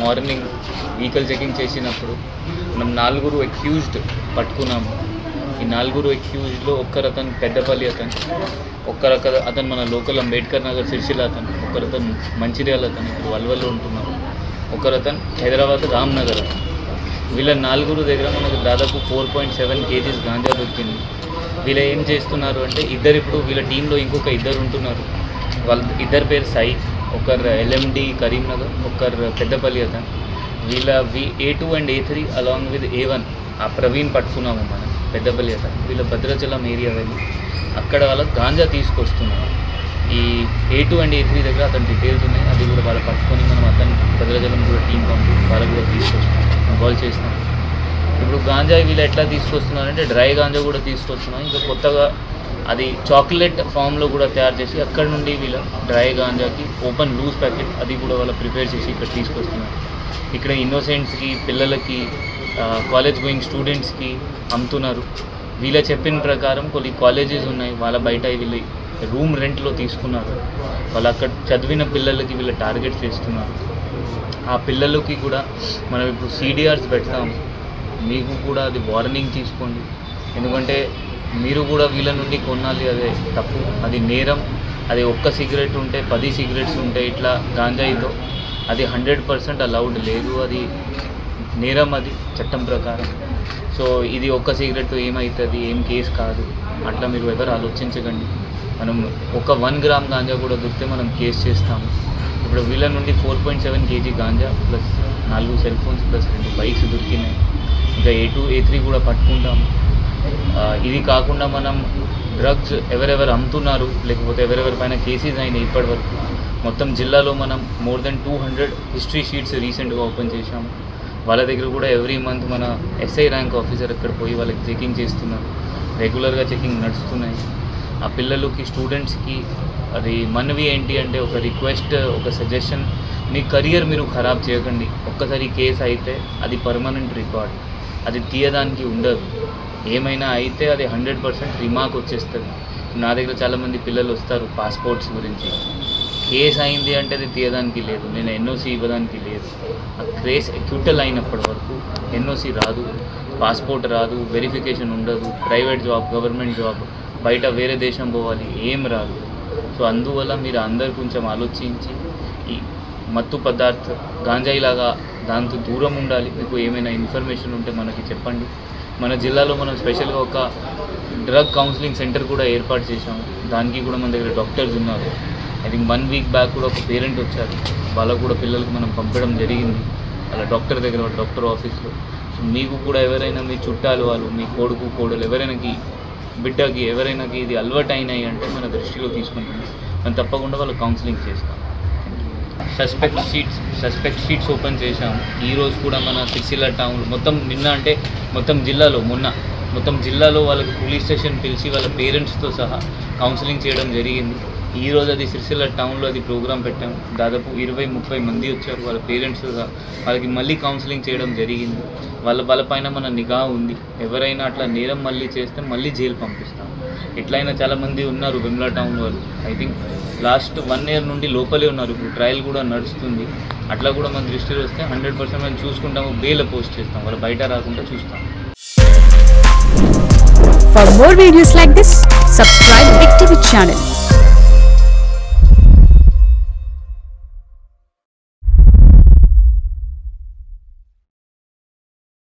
Morning vehicle checking చేసినప్పుడు మనం 4 accused పట్టుకున్నాము. ఈ 4 అక్యూజ్డ్లో ఒక్కరతను పెద్దపల్లి అతను మన లోకల్ అంబేద్కర్ నగర్ సిరిసిల్ల ఒకరతను మంచిర్యాల ఇప్పుడు వల్వల్లో ఉంటున్నారు, ఒకరతను హైదరాబాద్ రామ్నగర్. వీళ్ళ 4 దగ్గర మనకు దాదాపు 4.7 kgs గాంజా దొరికింది. వీళ్ళు ఏం చేస్తున్నారు అంటే ఇప్పుడు వీళ్ళ టీంలో ఇంకొక 2 ఉంటున్నారు. వాళ్ళ 2 పేరు సైఫ్, ఒకరు LMD కరీంనగర్, ఒకరు పెద్దపల్లి వీళ్ళ A2 and A3 along with A1 ఆ ప్రవీణ్ పట్టుకున్నాము మనం పెద్దపల్లి వీళ్ళ భద్రాచలం ఏరియా వెళ్ళి అక్కడ వాళ్ళకి గాంజా తీసుకొస్తున్నారు. ఈ A2 and A3 దగ్గర అతని డీటెయిల్స్ ఉన్నాయి, అది కూడా వాళ్ళు పట్టుకొని మనం అతను భద్రాచలం కూడా టీం పంపి వాళ్ళకు కూడా తీసుకొస్తాం, కాల్ చేస్తాం. ఇప్పుడు గాంజా వీళ్ళు ఎట్లా తీసుకొస్తున్నారంటే డ్రై గాంజా కూడా తీసుకొస్తున్నాం, ఇంకా కొత్తగా అది చాక్లెట్ ఫామ్లో కూడా తయారు చేసి అక్కడ నుండి వీళ్ళ డ్రై గాంజాకి ఓపెన్ లూజ్ ప్యాకెట్ అది కూడా వాళ్ళు ప్రిపేర్ చేసి ఇక్కడ తీసుకొస్తున్నారు. ఇక్కడ ఇన్నోసెంట్స్కి, పిల్లలకి, కాలేజ్ గోయింగ్ స్టూడెంట్స్కి అమ్ముతున్నారు. వీళ్ళ చెప్పిన ప్రకారం కొన్ని కాలేజెస్ ఉన్నాయి, వాళ్ళ బయట వీళ్ళు రూమ్ రెంట్లో తీసుకున్నారు. వాళ్ళు అక్కడ చదివిన పిల్లలకి వీళ్ళు టార్గెట్ చేస్తున్నారు. ఆ పిల్లలకి కూడా మనం ఇప్పుడు CDRs పెడతాం, మీకు కూడా అది వార్నింగ్ తీసుకోండి. ఎందుకంటే మీరు కూడా వీళ్ళ నుండి కొనాలి, అదే తప్పు, అది నేరం. అది ఒక్క సిగరెట్ ఉంటే 10 సిగరెట్స్ ఉంటే ఇట్లా గాంజాయితో అది 100% అలౌడ్ లేదు, అది నేరం, అది చట్టం ప్రకారం. సో ఇది ఒక్క సిగరెట్తో ఏమవుతుంది, ఏం కేసు కాదు, అట్లా మీరు ఎవరు ఆలోచించకండి. మనం ఒక 1 గ్రామ్ గాంజా కూడా దొరికితే మనం కేసు చేస్తాము. ఇప్పుడు వీళ్ళ నుండి 4.7 kg ganja plus 4 cell phones plus 2 bikes దొరికినాయి. ఇంకా A2, A3 కూడా పట్టుకుంటాము. ఇది కాకుండా మనం డ్రగ్స్ ఎవరెవరు అమ్ముతున్నారు లేకపోతే ఎవరెవరిపైన కేసెస్ అయినాయి ఇప్పటివరకు మొత్తం జిల్లాలో మనం మోర్ దెన్ 200 హిస్టరీ షీట్స్ రీసెంట్గా ఓపెన్ చేశాము. వాళ్ళ దగ్గర కూడా ఎవ్రీ మంత్ మన SI ర్యాంక్ ఆఫీసర్ అక్కడ పోయి వాళ్ళకి చెకింగ్ చేస్తున్నారు, రెగ్యులర్గా చెకింగ్ నడుస్తున్నాయి. ఆ పిల్లలకి, స్టూడెంట్స్కి అది మనవి ఏంటి అంటే ఒక రిక్వెస్ట్, ఒక సజెషన్, మీ కెరియర్ మీరు ఖరాబ్ చేయకండి. ఒక్కసారి కేసు అయితే అది పర్మనెంట్ రికార్డ్, అది తీయడానికి ఉండదు. ఏమైనా అయితే అది 100% రిమార్క్ వచ్చేస్తుంది. నా దగ్గర చాలామంది పిల్లలు వస్తారు పాస్పోర్ట్స్ గురించి, కేసు అయింది అంటే అది తీయడానికి లేదు, నేను NOC ఇవ్వడానికి లేదు. ఆ కేసు అక్యూటల్ అయినప్పటి వరకు NOC రాదు, పాస్పోర్ట్ రాదు, వెరిఫికేషన్ ఉండదు, ప్రైవేట్ జాబ్, గవర్నమెంట్ జాబ్, బయట వేరే దేశం పోవాలి, ఏం రాదు. సో అందువల్ల మీరు అందరు కొంచెం ఆలోచించి ఈ మత్తు పదార్థ గాంజాయిలాగా దాంతో దూరం ఉండాలి. మీకు ఏమైనా ఇన్ఫర్మేషన్ ఉంటే మనకి చెప్పండి. మన జిల్లాలో మనం స్పెషల్గా ఒక డ్రగ్ కౌన్సిలింగ్ సెంటర్ కూడా ఏర్పాటు చేశాము. దానికి కూడా మన దగ్గర డాక్టర్స్ ఉన్నారు. ఐ థింక్ 1 వీక్ బ్యాక్ కూడా ఒక పేరెంట్ వచ్చారు, వాళ్ళకు కూడా పిల్లలకి మనం పంపడం జరిగింది వాళ్ళ డాక్టర్ దగ్గర, వాళ్ళ డాక్టర్ ఆఫీస్లో. సో మీకు కూడా ఎవరైనా మీ చుట్టాలు వాళ్ళు, మీ కొడుకు కోడలు ఎవరైనాకి, బిడ్డకి ఎవరైనాకి ఇది అలవాటు అయినాయి అంటే మన దృష్టిలో తీసుకుంటుంది, మనం తప్పకుండా వాళ్ళు కౌన్సిలింగ్ చేస్తాం. సస్పెక్ట్ షీట్స్ ఓపెన్ చేశాము. ఈరోజు కూడా మన సిరిసిల్ల టౌన్ మొత్తం నిన్న అంటే మొత్తం జిల్లాలో వాళ్ళకి పోలీస్ స్టేషన్ పిలిచి వాళ్ళ పేరెంట్స్తో సహా కౌన్సిలింగ్ చేయడం జరిగింది. ఈరోజు అది సిరిసిల్ల టౌన్లో అది ప్రోగ్రాం పెట్టాము. దాదాపు 20-30 మంది వచ్చారు, వాళ్ళ పేరెంట్స్ వాళ్ళకి మళ్ళీ కౌన్సిలింగ్ చేయడం జరిగింది. వాళ్ళ పైన మన నిఘా ఉంది. ఎవరైనా అట్లా నేరం మళ్ళీ చేస్తే మళ్ళీ జైలు పంపిస్తాం. ఎట్లయినా చాలామంది ఉన్నారు వెమ్లా టౌన్ వాళ్ళు, ఐ థింక్ లాస్ట్ 1 year నుండి లోపలే ఉన్నారు. ఇప్పుడు ట్రయల్ కూడా నడుస్తుంది. అట్లా కూడా మన దృష్టిలో వస్తే 100% మేము చూసుకుంటాము, బెయిల్ పోస్ట్ చేస్తాం, వాళ్ళు బయట రాకుండా చూస్తాం. For more videos like this, subscribe Big TV channel.